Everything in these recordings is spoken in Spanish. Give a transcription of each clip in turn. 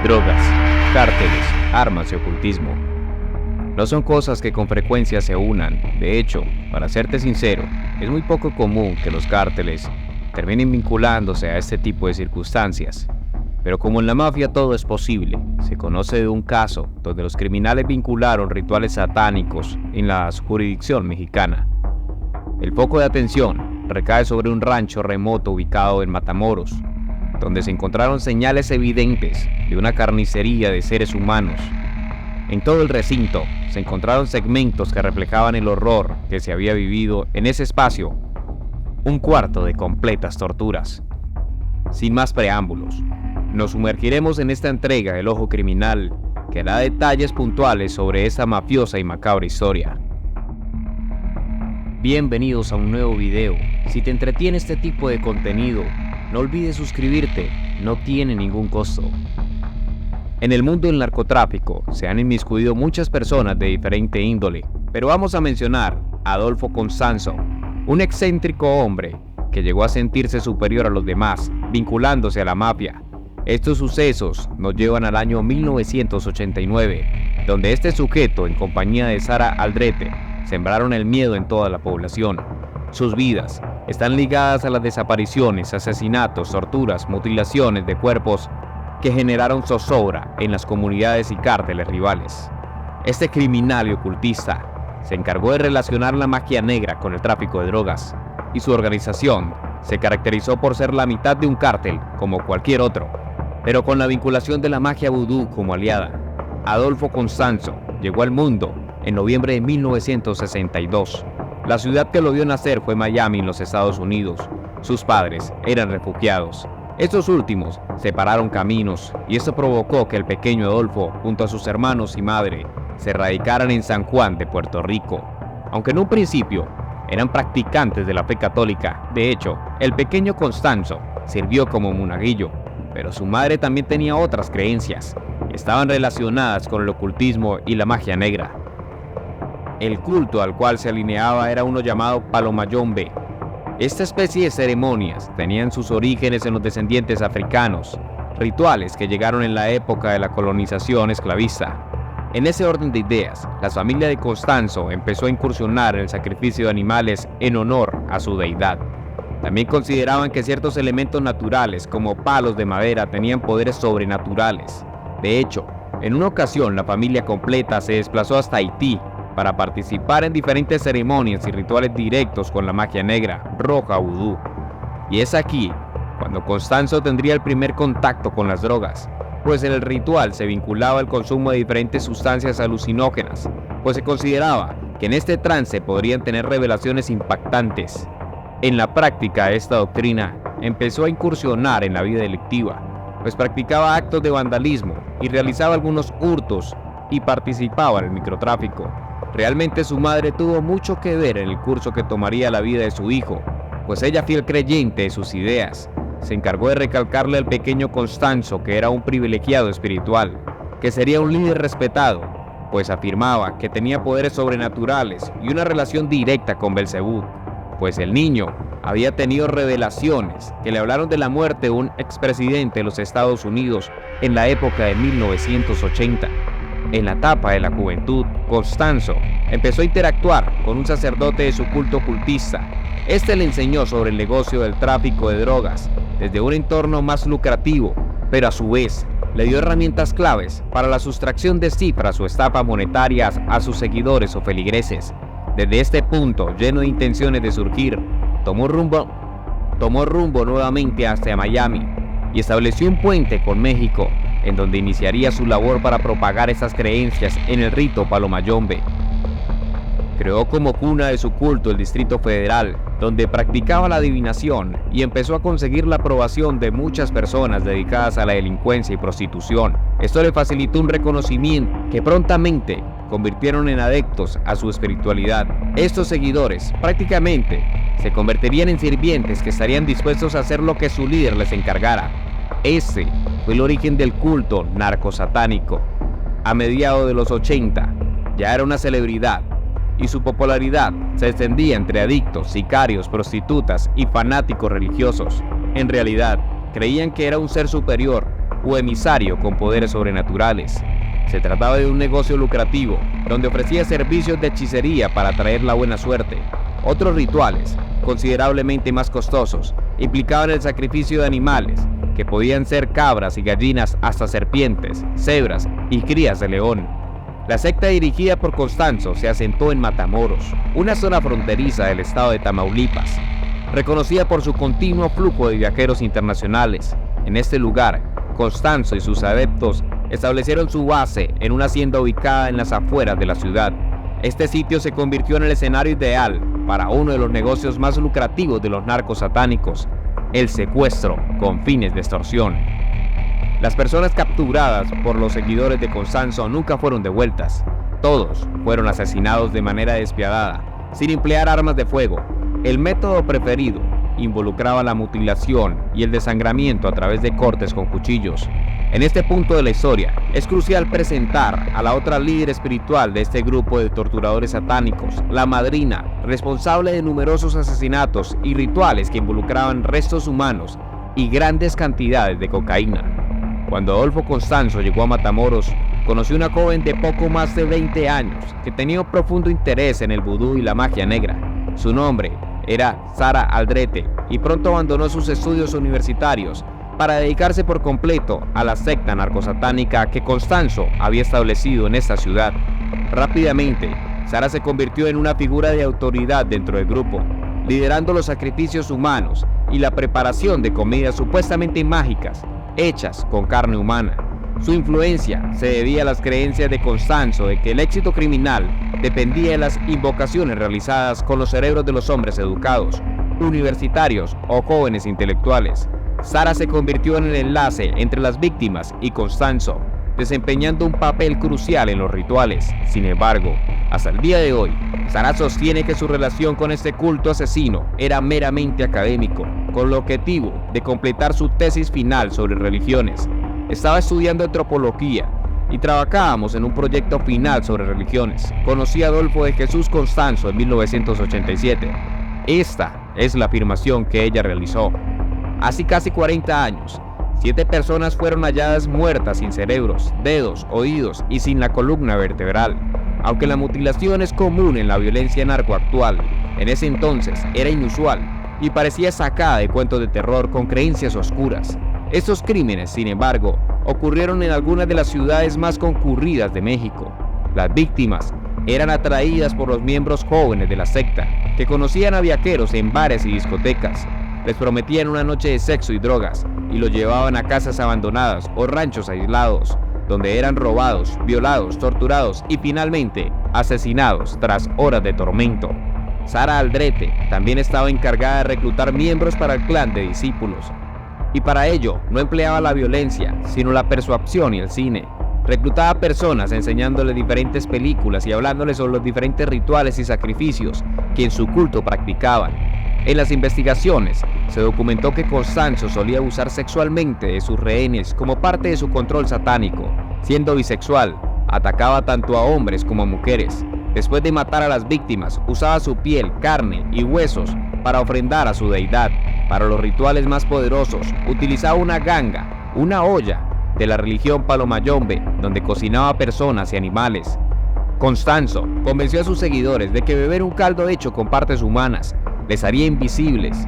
Drogas, cárteles, armas y ocultismo. No son cosas que con frecuencia se unan. De hecho, para serte sincero, es muy poco común que los cárteles terminen vinculándose a este tipo de circunstancias. Pero como en la mafia todo es posible, se conoce de un caso donde los criminales vincularon rituales satánicos en la jurisdicción mexicana. El foco de atención recae sobre un rancho remoto ubicado en Matamoros, donde se encontraron señales evidentes de una carnicería de seres humanos. En todo el recinto se encontraron segmentos que reflejaban el horror que se había vivido en ese espacio, un cuarto de completas torturas. Sin más preámbulos, nos sumergiremos en esta entrega del Ojo Criminal, que da detalles puntuales sobre esta mafiosa y macabra historia. Bienvenidos a un nuevo video. Si te entretiene este tipo de contenido, no olvides suscribirte, no tiene ningún costo. En el mundo del narcotráfico se han inmiscuido muchas personas de diferente índole, pero vamos a mencionar a Adolfo Constanzo, un excéntrico hombre que llegó a sentirse superior a los demás, vinculándose a la mafia. Estos sucesos nos llevan al año 1989, donde este sujeto, en compañía de Sara Aldrete, sembraron el miedo en toda la población. Sus vidas están ligadas a las desapariciones, asesinatos, torturas, mutilaciones de cuerpos que generaron zozobra en las comunidades y cárteles rivales. Este criminal y ocultista se encargó de relacionar la magia negra con el tráfico de drogas, y su organización se caracterizó por ser la mitad de un cártel como cualquier otro, pero con la vinculación de la magia vudú como aliada. Adolfo Constanzo llegó al mundo en noviembre de 1962. La ciudad que lo vio nacer fue Miami, en los Estados Unidos. Sus padres eran refugiados. Estos últimos separaron caminos, y esto provocó que el pequeño Adolfo, junto a sus hermanos y madre, se radicaran en San Juan de Puerto Rico. Aunque en un principio eran practicantes de la fe católica, de hecho, el pequeño Constanzo sirvió como monaguillo, pero su madre también tenía otras creencias. Estaban relacionadas con el ocultismo y la magia negra. El culto al cual se alineaba era uno llamado Palomayombe. Esta especie de ceremonias tenían sus orígenes en los descendientes africanos, rituales que llegaron en la época de la colonización esclavista. En ese orden de ideas, la familia de Constanzo empezó a incursionar en el sacrificio de animales en honor a su deidad. También consideraban que ciertos elementos naturales, como palos de madera, tenían poderes sobrenaturales. De hecho, en una ocasión la familia completa se desplazó hasta Haití para participar en diferentes ceremonias y rituales directos con la magia negra, roja o vudú. Y es aquí cuando Constanzo tendría el primer contacto con las drogas, pues en el ritual se vinculaba el consumo de diferentes sustancias alucinógenas, pues se consideraba que en este trance podrían tener revelaciones impactantes. En la práctica, esta doctrina empezó a incursionar en la vida delictiva, pues practicaba actos de vandalismo y realizaba algunos hurtos y participaba en el microtráfico. Realmente su madre tuvo mucho que ver en el curso que tomaría la vida de su hijo, pues ella, fiel creyente de sus ideas, se encargó de recalcarle al pequeño Constanzo que era un privilegiado espiritual, que sería un líder respetado, pues afirmaba que tenía poderes sobrenaturales y una relación directa con Belcebú, pues el niño había tenido revelaciones que le hablaron de la muerte de un expresidente de los Estados Unidos en la época de 1980. En la etapa de la juventud, Constanzo empezó a interactuar con un sacerdote de su culto ocultista. Este le enseñó sobre el negocio del tráfico de drogas desde un entorno más lucrativo, pero a su vez le dio herramientas claves para la sustracción de cifras o estafas monetarias a sus seguidores o feligreses. Desde este punto, lleno de intenciones de surgir, tomó rumbo nuevamente hacia Miami y estableció un puente con México, en donde iniciaría su labor para propagar esas creencias en el rito Palomayombe. Creó como cuna de su culto el Distrito Federal, donde practicaba la adivinación y empezó a conseguir la aprobación de muchas personas dedicadas a la delincuencia y prostitución. Esto le facilitó un reconocimiento que prontamente convirtieron en adeptos a su espiritualidad. Estos seguidores prácticamente se convertirían en sirvientes que estarían dispuestos a hacer lo que su líder les encargara. Ese fue el origen del culto narcosatánico. A mediados de los 80 ya era una celebridad, y su popularidad se extendía entre adictos, sicarios, prostitutas y fanáticos religiosos. En realidad, creían que era un ser superior, u emisario con poderes sobrenaturales. Se trataba de un negocio lucrativo, donde ofrecía servicios de hechicería para atraer la buena suerte. Otros rituales, considerablemente más costosos, implicaban el sacrificio de animales, que podían ser cabras y gallinas hasta serpientes, cebras y crías de león. La secta dirigida por Constanzo se asentó en Matamoros, una zona fronteriza del estado de Tamaulipas, reconocida por su continuo flujo de viajeros internacionales. En este lugar, Constanzo y sus adeptos establecieron su base en una hacienda ubicada en las afueras de la ciudad. Este sitio se convirtió en el escenario ideal para uno de los negocios más lucrativos de los narcos satánicos, el secuestro con fines de extorsión. Las personas capturadas por los seguidores de Constanzo nunca fueron devueltas. Todos fueron asesinados de manera despiadada, sin emplear armas de fuego. El método preferido involucraba la mutilación y el desangramiento a través de cortes con cuchillos. En este punto de la historia, es crucial presentar a la otra líder espiritual de este grupo de torturadores satánicos, la madrina, responsable de numerosos asesinatos y rituales que involucraban restos humanos y grandes cantidades de cocaína. Cuando Adolfo Constanzo llegó a Matamoros, conoció una joven de poco más de 20 años que tenía un profundo interés en el vudú y la magia negra. Su nombre era Sara Aldrete y pronto abandonó sus estudios universitarios para dedicarse por completo a la secta narcosatánica que Constanzo había establecido en esta ciudad. Rápidamente, Sara se convirtió en una figura de autoridad dentro del grupo, liderando los sacrificios humanos y la preparación de comidas supuestamente mágicas, hechas con carne humana. Su influencia se debía a las creencias de Constanzo de que el éxito criminal dependía de las invocaciones realizadas con los cerebros de los hombres educados, universitarios o jóvenes intelectuales. Sara se convirtió en el enlace entre las víctimas y Constanzo, desempeñando un papel crucial en los rituales. Sin embargo, hasta el día de hoy, Sara sostiene que su relación con este culto asesino era meramente académico, con el objetivo de completar su tesis final sobre religiones. Estaba estudiando antropología y trabajábamos en un proyecto final sobre religiones. Conocí a Adolfo de Jesús Constanzo en 1987. Esta es la afirmación que ella realizó. Hace casi 40 años, 7 personas fueron halladas muertas sin cerebros, dedos, oídos y sin la columna vertebral. Aunque la mutilación es común en la violencia narco actual, en ese entonces era inusual y parecía sacada de cuentos de terror con creencias oscuras. Estos crímenes, sin embargo, ocurrieron en algunas de las ciudades más concurridas de México. Las víctimas eran atraídas por los miembros jóvenes de la secta, que conocían a viajeros en bares y discotecas. Les prometían una noche de sexo y drogas y los llevaban a casas abandonadas o ranchos aislados, donde eran robados, violados, torturados y finalmente asesinados tras horas de tormento. Sara Aldrete también estaba encargada de reclutar miembros para el clan de discípulos, y para ello no empleaba la violencia, sino la persuasión y el cine. Reclutaba personas enseñándoles diferentes películas y hablándoles sobre los diferentes rituales y sacrificios que en su culto practicaban. En las investigaciones, se documentó que Constanzo solía abusar sexualmente de sus rehenes como parte de su control satánico. Siendo bisexual, atacaba tanto a hombres como a mujeres. Después de matar a las víctimas, usaba su piel, carne y huesos para ofrendar a su deidad. Para los rituales más poderosos, utilizaba una ganga, una olla de la religión Palomayombe, donde cocinaba personas y animales. Constanzo convenció a sus seguidores de que beber un caldo hecho con partes humanas les haría invisibles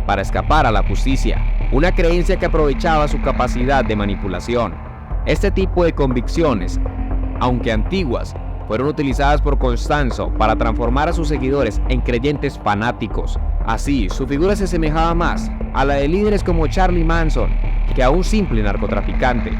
para escapar a la justicia, una creencia que aprovechaba su capacidad de manipulación. Este tipo de convicciones, aunque antiguas, fueron utilizadas por Constanzo para transformar a sus seguidores en creyentes fanáticos. Así, su figura se asemejaba más a la de líderes como Charlie Manson que a un simple narcotraficante,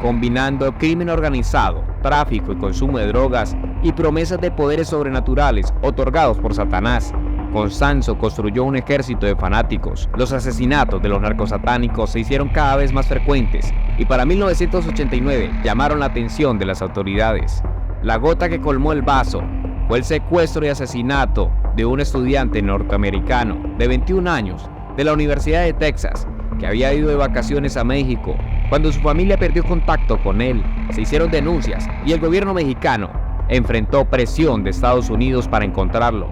combinando crimen organizado, tráfico y consumo de drogas y promesas de poderes sobrenaturales otorgados por Satanás. Constanzo construyó un ejército de fanáticos. Los asesinatos de los narcosatánicos se hicieron cada vez más frecuentes y para 1989 llamaron la atención de las autoridades. La gota que colmó el vaso fue el secuestro y asesinato de un estudiante norteamericano de 21 años de la Universidad de Texas que había ido de vacaciones a México. Cuando su familia perdió contacto con él, se hicieron denuncias y el gobierno mexicano enfrentó presión de Estados Unidos para encontrarlo.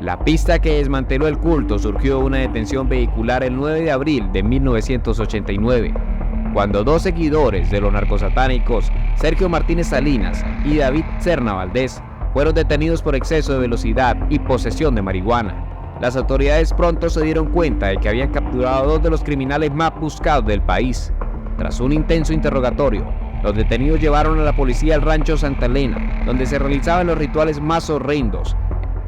La pista que desmanteló el culto surgió de una detención vehicular el 9 de abril de 1989. cuando dos seguidores de los narcosatánicos, Sergio Martínez Salinas y David Serna Valdés, fueron detenidos por exceso de velocidad y posesión de marihuana. Las autoridades pronto se dieron cuenta de que habían capturado a dos de los criminales más buscados del país. Tras un intenso interrogatorio, los detenidos llevaron a la policía al rancho Santa Elena, donde se realizaban los rituales más horrendos.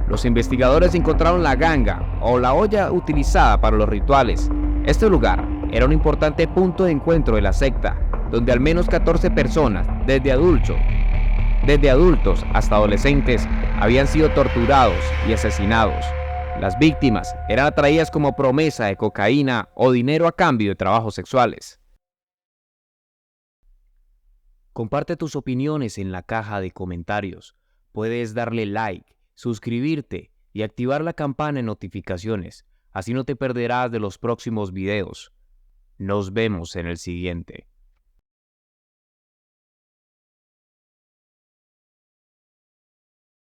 Los investigadores encontraron la ganga o la olla utilizada para los rituales. Este lugar era un importante punto de encuentro de la secta, donde al menos 14 personas, desde adultos hasta adolescentes, habían sido torturados y asesinados. Las víctimas eran atraídas como promesa de cocaína o dinero a cambio de trabajos sexuales. Comparte tus opiniones en la caja de comentarios. Puedes darle like, suscribirte y activar la campana de notificaciones. Así no te perderás de los próximos videos. Nos vemos en el siguiente.